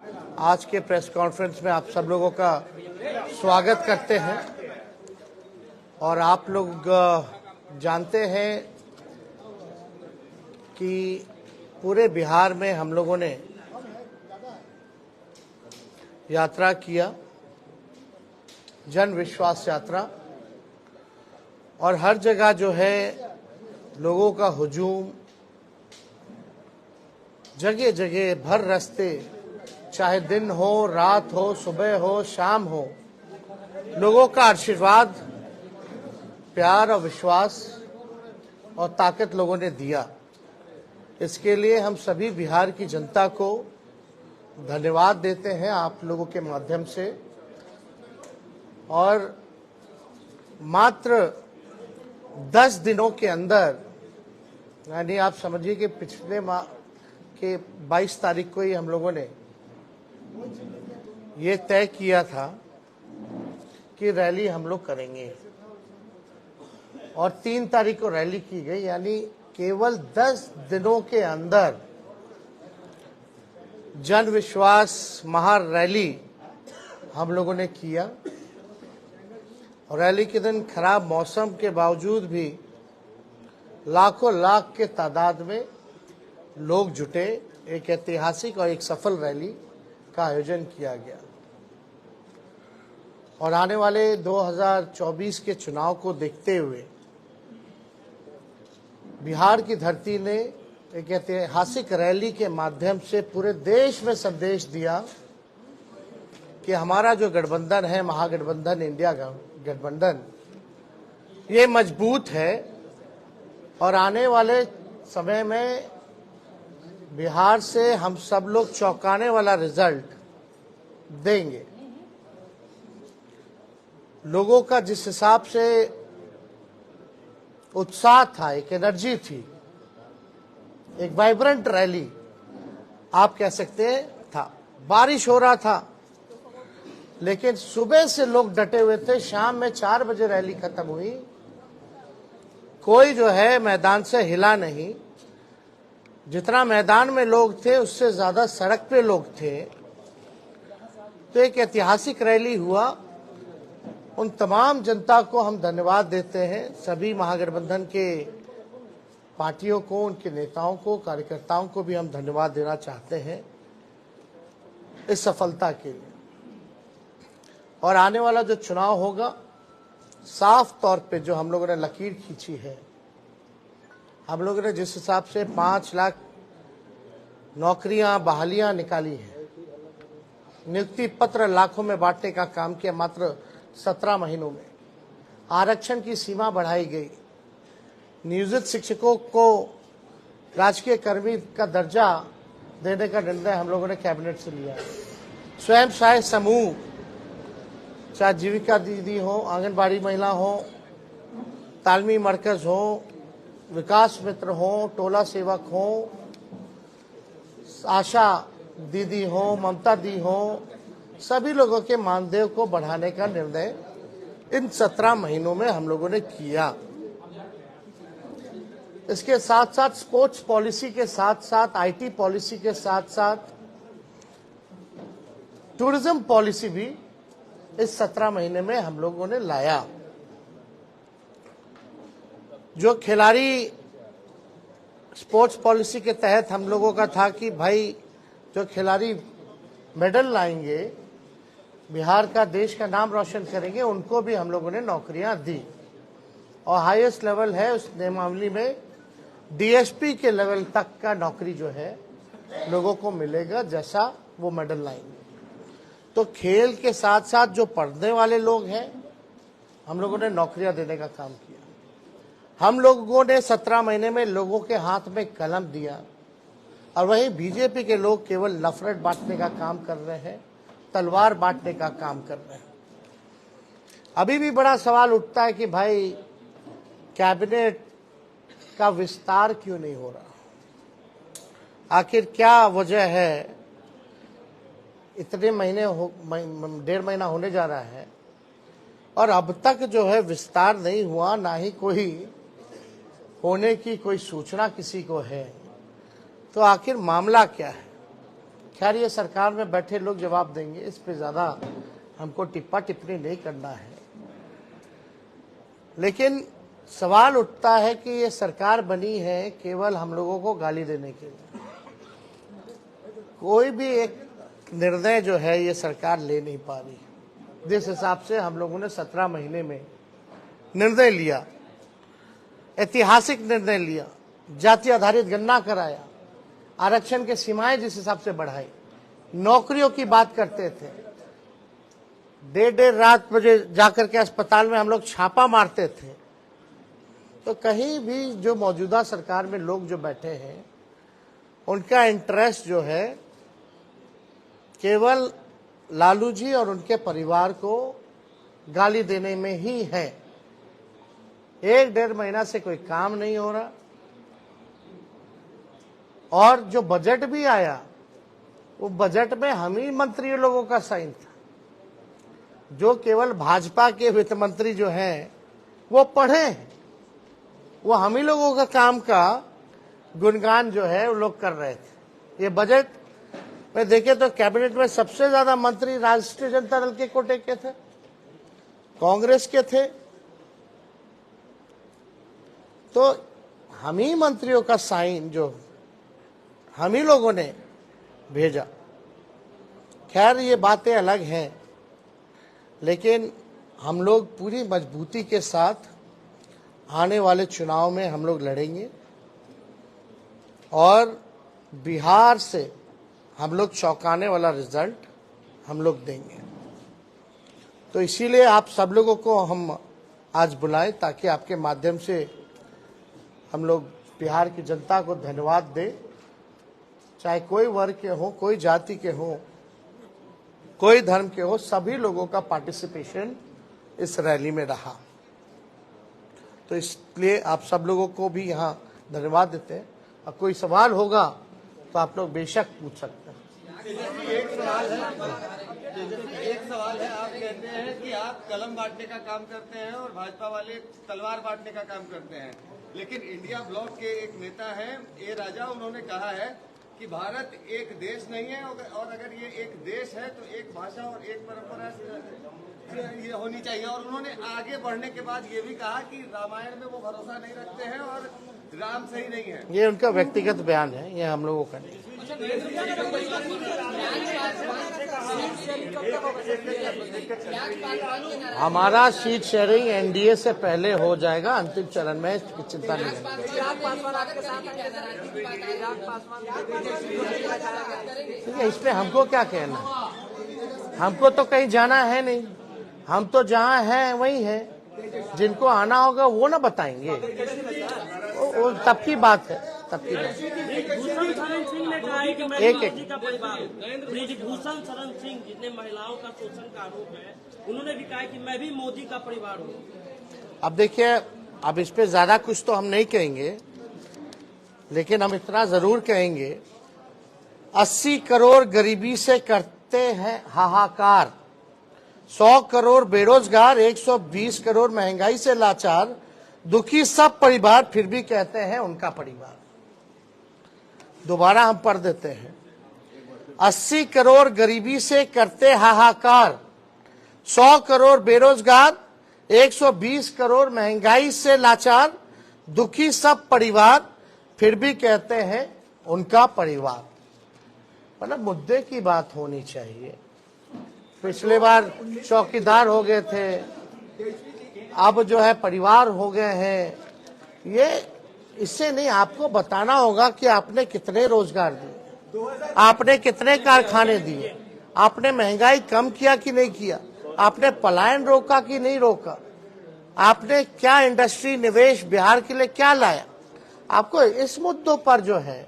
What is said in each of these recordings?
आज के press conference में आप सब लोगों का स्वागत करते हैं और आप लोग जानते हैं कि पूरे बिहार में हम लोगों ने यात्रा किया, जन विश्वास यात्रा, और हर जगह जो है लोगों का हुजूम, जगह जगह भर रास्ते, चाहे दिन हो, रात हो, सुबह हो, शाम हो, लोगों का आशीर्वाद, प्यार और विश्वास और ताकत लोगों ने दिया। इसके लिए हम सभी बिहार की जनता को धन्यवाद देते हैं आप लोगों के माध्यम से। और मात्र 10 दिनों के अंदर, यानी आप समझिए कि पिछले माह के 22 तारीख को ही हम लोगों ने ये तय किया था कि रैली हम लोग करेंगे और 3 तारीख को रैली की गई। यानी केवल 10 दिनों के अंदर जन विश्वास महारैली हम लोगों ने किया। और रैली के दिन खराब मौसम के बावजूद भी लाखों लाख के तादाद में लोग जुटे। एक ऐतिहासिक और एक सफल रैली का आयोजन किया गया और आने वाले 2024 के चुनाव को देखते हुए बिहार की धरती ने एक ऐतिहासिक रैली के माध्यम से पूरे देश में संदेश दिया कि हमारा जो गठबंधन है, महागठबंधन, इंडिया गठबंधन, ये मजबूत है और आने वाले समय में बिहार से हम सब लोग चौंकाने वाला रिजल्ट देंगे। लोगों का जिस हिसाब से उत्साह था, एक एनर्जी थी, एक वाइब्रेंट रैली आप कह सकते हैं था। बारिश हो रहा था लेकिन सुबह से लोग डटे हुए थे। शाम में 4 बजे रैली खत्म हुई, कोई जो है मैदान से हिला नहीं। जितना मैदान में लोग थे उससे ज्यादा सड़क पे लोग थे। तो एक ऐतिहासिक रैली हुआ। उन तमाम जनता को हम धन्यवाद देते हैं, सभी महागठबंधन के पार्टियों को, उनके नेताओं को, कार्यकर्ताओं को भी हम धन्यवाद देना चाहते हैं इस सफलता के लिए। और आने वाला जो चुनाव होगा, साफ तौर पे जो हम लोगों ने लकीर खींची है, हम लोगों ने जिस हिसाब से 5 लाख नौकरियां, बहालियां निकाली है, नियुक्ति पत्र लाखों में बांटने का काम किया मात्र 17 महीनों में, आरक्षण की सीमा बढ़ाई गई, नियोजित शिक्षकों को राजकीय कर्मी का दर्जा देने का निर्णय हम लोगों ने कैबिनेट से लिया। स्वयं सहायक समूह, चाहे जीविका दीदी हो, आंगनबाड़ी महिला हो, तालमी मरकज हो, विकास मित्र हो, टोला सेवक हो, आशा दीदी हो, ममता दी हो, सभी लोगों के मानदेय को बढ़ाने का निर्णय इन 17 महीनों में हम लोगों ने किया। इसके साथ साथ स्पोर्ट्स पॉलिसी के साथ साथ, आईटी पॉलिसी के साथ साथ टूरिज्म पॉलिसी भी इस 17 महीने में हम लोगों ने लाया। जो खिलाड़ी, स्पोर्ट्स पॉलिसी के तहत हम लोगों का था कि भाई जो खिलाड़ी मेडल लाएंगे, बिहार का, देश का नाम रोशन करेंगे, उनको भी हम लोगों ने नौकरियां दी। और हाईएस्ट लेवल है उस नियमावली में, डीएसपी के लेवल तक का नौकरी जो है लोगों को मिलेगा जैसा वो मेडल लाएंगे। तो खेल के साथ साथ जो पढ़ने वाले लोग हैं, हम लोगों ने नौकरियां देने का काम किया। हम लोगों ने 17 महीने में लोगों के हाथ में कलम दिया। और वहीं बीजेपी के लोग केवल नफरत बांटने का काम कर रहे हैं, तलवार बांटने का काम कर रहे हैं। अभी भी बड़ा सवाल उठता है कि भाई कैबिनेट का विस्तार क्यों नहीं हो रहा, आखिर क्या वजह है। इतने महीने 1.5 महीना होने जा रहा है और अब तक जो है विस्तार नहीं हुआ, ना ही कोई होने की कोई सूचना किसी को है। तो आखिर मामला क्या है? खैर ये सरकार में बैठे लोग जवाब देंगे, इस पे ज्यादा हमको टिप्पा टिप्पणी नहीं करना है। लेकिन सवाल उठता है कि ये सरकार बनी है केवल हम लोगों को गाली देने के लिए। कोई भी एक निर्णय जो है ये सरकार ले नहीं पा रही। जिस हिसाब से हम लोगों ने 17 महीने में निर्णय लिया, ऐतिहासिक निर्णय लिया, जाति आधारित गणना कराया, आरक्षण के सीमाएं जिस हिसाब से बढ़ाई, नौकरियों की बात करते थे, देर रात बजे जाकर के अस्पताल में हम लोग छापा मारते थे, तो कहीं भी जो मौजूदा सरकार में लोग जो बैठे हैं उनका इंटरेस्ट जो है केवल लालू जी और उनके परिवार को गाली देने में ही है। 1-1.5 महीना से कोई काम नहीं हो रहा, और जो बजट भी आया वो बजट में हम ही मंत्री लोगों का साइन था। जो केवल भाजपा के वित्त मंत्री जो हैं वो पढ़े हैं, वो हम ही लोगों का काम का गुणगान जो है वो लोग कर रहे थे। ये बजट में देखे तो कैबिनेट में सबसे ज्यादा मंत्री राष्ट्रीय जनता दल के कोटे के थे, कांग्रेस के थे, तो हम ही मंत्रियों का साइन जो हम ही लोगों ने भेजा। खैर ये बातें अलग हैं, लेकिन हम लोग पूरी मजबूती के साथ आने वाले चुनाव में हम लोग लड़ेंगे और बिहार से हम लोग चौंकाने वाला रिजल्ट हम लोग देंगे। तो इसीलिए आप सब लोगों को हम आज बुलाएं ताकि आपके माध्यम से हम लोग बिहार की जनता को धन्यवाद दें। चाहे कोई वर्ग के हो, कोई जाति के हो, कोई धर्म के हो, सभी लोगों का पार्टिसिपेशन इस रैली में रहा। तो इसलिए आप सब लोगों को भी यहाँ धन्यवाद देते हैं। और कोई सवाल होगा तो आप लोग बेशक पूछ सकते हैं। एक सवाल है, आप कहते हैं कि आप कलम बांटने का काम करते हैं और भाजपा वाले तलवार बांटने का काम करते हैं, लेकिन इंडिया ब्लॉक के एक नेता हैं ए राजा, उन्होंने कहा है कि भारत एक देश नहीं है और अगर ये एक देश है तो एक भाषा और एक परंपरा ये होनी चाहिए। और उन्होंने आगे बढ़ने के बाद ये भी कहा कि रामायण में वो भरोसा नहीं रखते हैं और राम सही नहीं है। ये उनका व्यक्तिगत बयान है, ये हम लोगों का नहीं। हमारा सीट शेयरिंग एनडीए से पहले हो जाएगा, अंतिम चरण में चिंता नहीं है। ठीक है, इसमें हमको क्या कहना, हमको तो कहीं जाना है नहीं, हम तो जहाँ हैं वही हैं। जिनको आना होगा वो ना बताएंगे, वो तब की बात है, तब की बात। ब्रिजभूषण शरण सिंह ने कहा है कि मैं एक मोदी का परिवार हूँ। ब्रिजभूषण शरण सिंह जितने महिलाओं का शोषण का आरोप है, उन्होंने भी कहा कि मैं भी मोदी का परिवार हूँ। अब देखिए, अब इस पे ज्यादा कुछ तो हम नहीं कहेंगे, लेकिन हम इतना जरूर कहेंगे 80 करोड़ गरीबी से करते हैं हाहाकार, 100 करोड़ बेरोजगार, 120 करोड़ महंगाई से लाचार, दुखी सब परिवार फिर भी कहते हैं उनका परिवार। दोबारा हम पढ़ देते हैं, 80 करोड़ गरीबी से करते हाहाकार, 100 करोड़ बेरोजगार, 120 करोड़ महंगाई से लाचार, दुखी सब परिवार फिर भी कहते हैं उनका परिवार। मतलब मुद्दे की बात होनी चाहिए। पिछले बार चौकीदार हो गए थे, अब जो है परिवार हो गए हैं। ये इससे नहीं, आपको बताना होगा कि आपने कितने रोजगार दिए, आपने कितने कारखाने दिए, आपने महंगाई कम किया कि नहीं किया, आपने पलायन रोका कि नहीं रोका, आपने क्या इंडस्ट्री निवेश बिहार के लिए क्या लाया। आपको इस मुद्दों पर जो है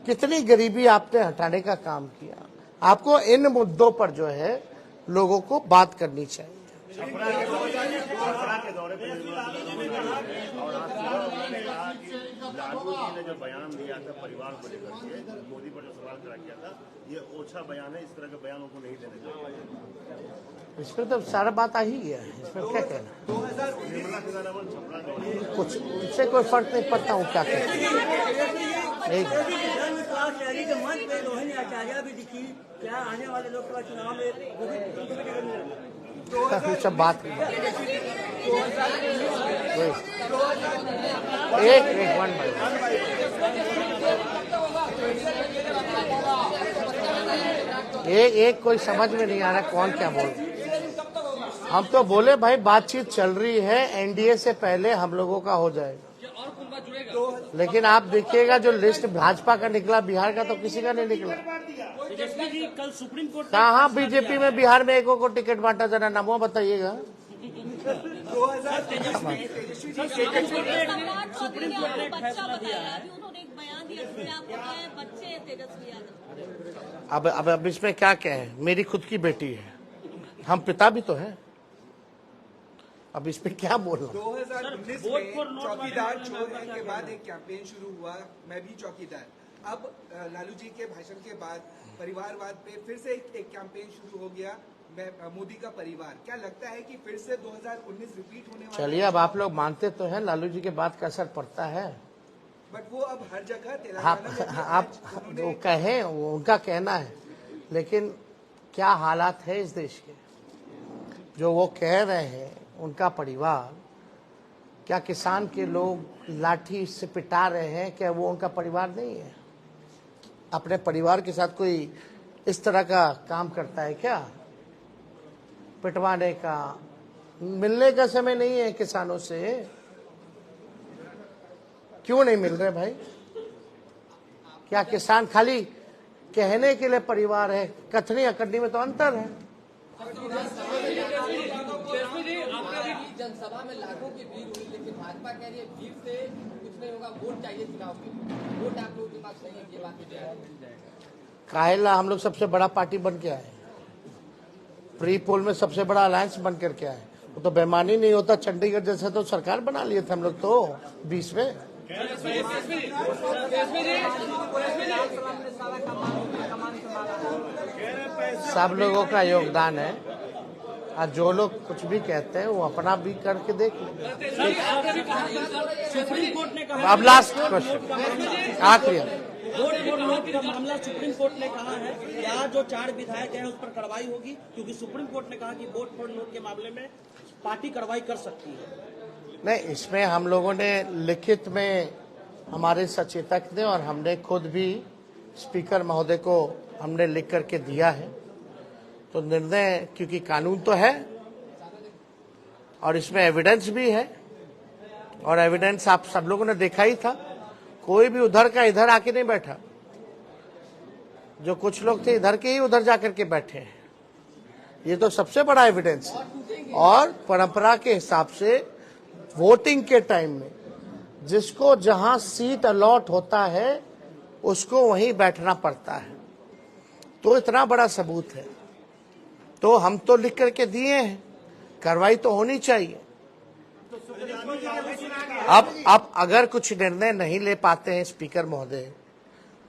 कितनी गरीबी आपने हटाने का काम किया, आपको इन मुद्दों पर जो है लोगों को बात करनी चाहिए। लालू जी ने जो बयान दिया था परिवार को लेकर के, मोदी पर जो सवाल खड़ा किया था, ये ओछा बयान है, इस तरह के बयानों को नहीं देने चाहिए। इस पर तो सारा बात आ ही गया है, इसमें क्या कहना। निर्मला सीतारमण छपरा कुछ इससे कोई फर्क नहीं पड़ता हूँ क्या कहना। धर्मशाला शहरी के मंच में रोहिणी आचार्य भी दिखी। क्या आने वाले लोकसभा चुनाव में वो भी कमेटी करने सब बात एक वन एक कोई समझ में नहीं आ रहा कौन क्या बोल। हम तो बोले भाई बातचीत चल रही है, एनडीए से पहले हम लोगों का हो जाएगा, लेकिन आप देखिएगा जो लिस्ट भाजपा का निकला, बिहार का तो किसी का नहीं निकला। तेजस्वी जी कल सुप्रीम कोर्ट कहाँ बीजेपी में बिहार में एको को टिकट बांटा, जरा नामों बताइएगा। सुप्रीम कोर्ट ने एक फैसला दिया है। उन्होंने एक बयान दिया जिसमें आपको क्या है, बच्चे हैं तेजस्वी यादव। अब इसमें क्या कहें, मेरी खुद की बेटी है, हम पिता भी तो हैं, अब इस पे क्या बोल रहा हूँ। 2019 में चौकीदार छोड़ने के बाद एक कैंपेन शुरू हुआ, मैं भी चौकीदार। अब लालू जी के भाषण के बाद परिवारवाद पे फिर से एक कैंपेन शुरू हो गया, मोदी का परिवार। क्या लगता है कि फिर से 2019 रिपीट होने वाला? चलिए, अब आप लोग मानते तो हैं लालू जी के बात का असर पड़ता है, बट वो अब हर जगह तेलंगाना आप वो कहें, वो उनका कहना है, लेकिन क्या हालात है इस देश के, जो वो कह रहे हैं उनका परिवार, क्या किसान के लोग लाठी से पिटा रहे हैं, क्या वो उनका परिवार नहीं है? अपने परिवार के साथ कोई इस तरह का काम करता है क्या? पिटवाने का, मिलने का समय नहीं है किसानों से। क्यों नहीं मिल रहे भाई? क्या किसान खाली कहने के लिए परिवार है? कथनी अकड़नी में तो अंतर है। जनसभा में लाखों की भीड़ हुई, लेकिन भाजपा कह रही है भीड़ से कुछ नहीं होगा, वोट चाहिए चुनाव में। वोट आप लोग दिमाग सही है, ये बात काहेला हम लोग सबसे बड़ा पार्टी बन के आए, प्री पोल में सबसे बड़ा अलायंस बन करके आए। वो तो बेमानी नहीं होता, चंडीगढ़ जैसे तो सरकार बना लिए थे हम लोग तो 20 में। सब लोगों का योगदान है, और जो लोग कुछ भी कहते हैं वो अपना भी करके देख लें। सुप्रीम कोर्ट ने कहा, अब लास्ट क्वेश्चन, आखिरी। वोट फॉर नोट का मामला सुप्रीम कोर्ट ने कहा है या जो 4 विधायक हैं उस पर कार्रवाई होगी, क्योंकि सुप्रीम कोर्ट ने कहा कि वोट फॉर नोट के मामले में पार्टी कार्रवाई कर सकती है। नहीं, इसमें हम लोगों ने लिखित में हमारे सचेतक ने और हमने खुद भी स्पीकर महोदय को हमने लिख करके दिया है। तो निर्णय, क्योंकि कानून तो है और इसमें एविडेंस भी है, और एविडेंस आप सब लोगों ने देखा ही था, कोई भी उधर का इधर आके नहीं बैठा। जो कुछ लोग थे इधर के ही उधर जाकर के बैठे हैं, ये तो सबसे बड़ा एविडेंस है। और परंपरा के हिसाब से वोटिंग के टाइम में जिसको जहां सीट अलॉट होता है उसको वहीं बैठना पड़ता है। तो इतना बड़ा सबूत है, तो हम तो लिख करके दिए हैं, कार्रवाई तो होनी चाहिए। अब अगर कुछ निर्णय नहीं ले पाते हैं स्पीकर महोदय,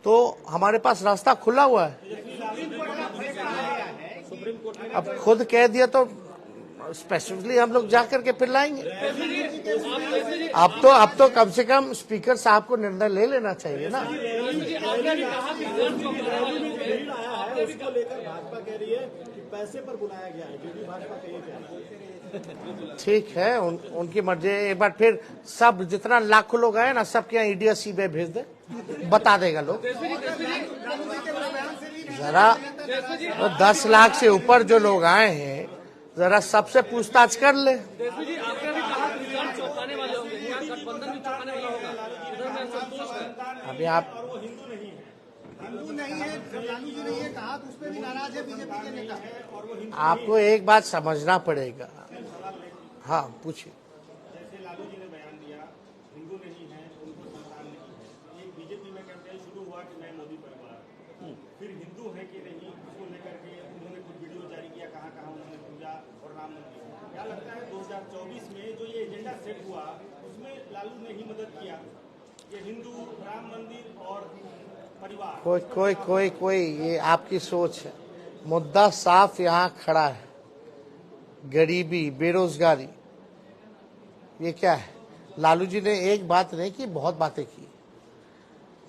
तो हमारे पास रास्ता खुला हुआ है। अब खुद कह दिया तो स्पेसिफिकली हम लोग जा करके फिर लाएंगे। अब तो कम से कम स्पीकर साहब को निर्णय ले लेना चाहिए ना। उसको लेकर भाजपा कह रही है कि पैसे पर बुलाया गया है, क्योंकि भाजपा का ये कहना है। ठीक है, उनकी मर्जी। एक बार फिर सब जितना लाखों लोग आए ना, सबके यहाँ ईडी सीबीआई भेज दे, बता देगा लोग। जरा 10 लाख से ऊपर जो लोग आए हैं, जरा सबसे पूछताछ कर ले। अभी आप हिंदू नहीं है, लालू जी ने ये कहा तो उस पर भी नाराज है बीजेपी के नेता। आपको एक बात समझना पड़ेगा। हाँ, पूछिए। जैसे लालू जी ने बयान दिया, हिंदू नहीं है, उनको संतान नहीं है। एक बीजेपी में कैंपेन शुरू हुआ कि मैं मोदी परिवार, फिर हिंदू है कि नहीं, उसको लेकर के उन्होंने कुछ वीडियो जारी किया, कहाँ कहाँ उन्होंने पूजा और राम मंदिर। क्या लगता है 2024 में जो ये एजेंडा सेट हुआ उसमें लालू ने ही मदद किया, ये हिंदू, राम मंदिर और परिवार? कोई ये आपकी सोच है। मुद्दा साफ यहाँ खड़ा है, गरीबी, बेरोजगारी। ये क्या है? लालू जी ने एक बात नहीं की, बहुत बातें की।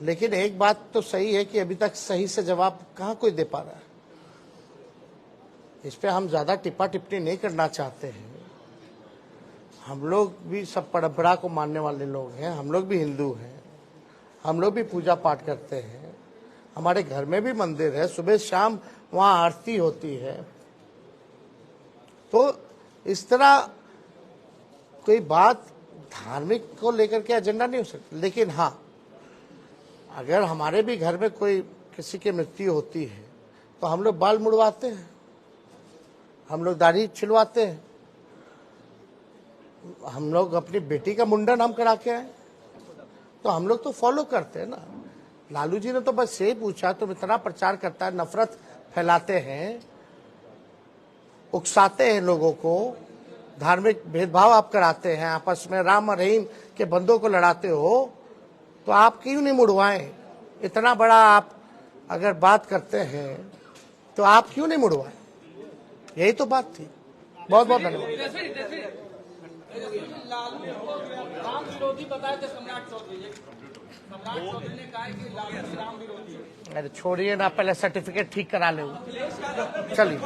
लेकिन एक बात तो सही है कि अभी तक सही से जवाब कहाँ कोई दे पा रहा है। इस पे हम ज्यादा टिप्पा टिप्पणी नहीं करना चाहते हैं। हम लोग भी सब परंपरा को मानने वाले लोग हैं, हम लोग भी हिंदू हैं, हम लोग भी पूजा पाठ करते हैं, हमारे घर में भी मंदिर है, सुबह शाम वहाँ आरती होती है। तो इस तरह कोई बात धार्मिक को लेकर के एजेंडा नहीं हो सकती। लेकिन हाँ, अगर हमारे भी घर में कोई किसी की मृत्यु होती है तो हम लोग बाल मुड़वाते हैं, हम लोग दाढ़ी छिलवाते हैं, हम लोग अपनी बेटी का मुंडन हम करा के आए, तो हम लोग तो फॉलो करते हैं ना। लालू जी ने तो बस यही पूछा, तुम इतना प्रचार करता है, नफरत फैलाते हैं, उकसाते हैं लोगों को, धार्मिक भेदभाव आप कराते हैं, आपस में राम और रहीम के बंदों को लड़ाते हो, तो आप क्यों नहीं मुड़वाएं? इतना बड़ा आप अगर बात करते हैं तो आप क्यों नहीं मुड़वाएं? यही तो बात थी। बहुत बहुत धन्यवाद। राम विरोधी बताए थे सम्राट चौधरी ने कहा कि लालू राम विरोधी है। अरे छोड़िए ना, पहले सर्टिफिकेट ठीक करा ले। चलिए।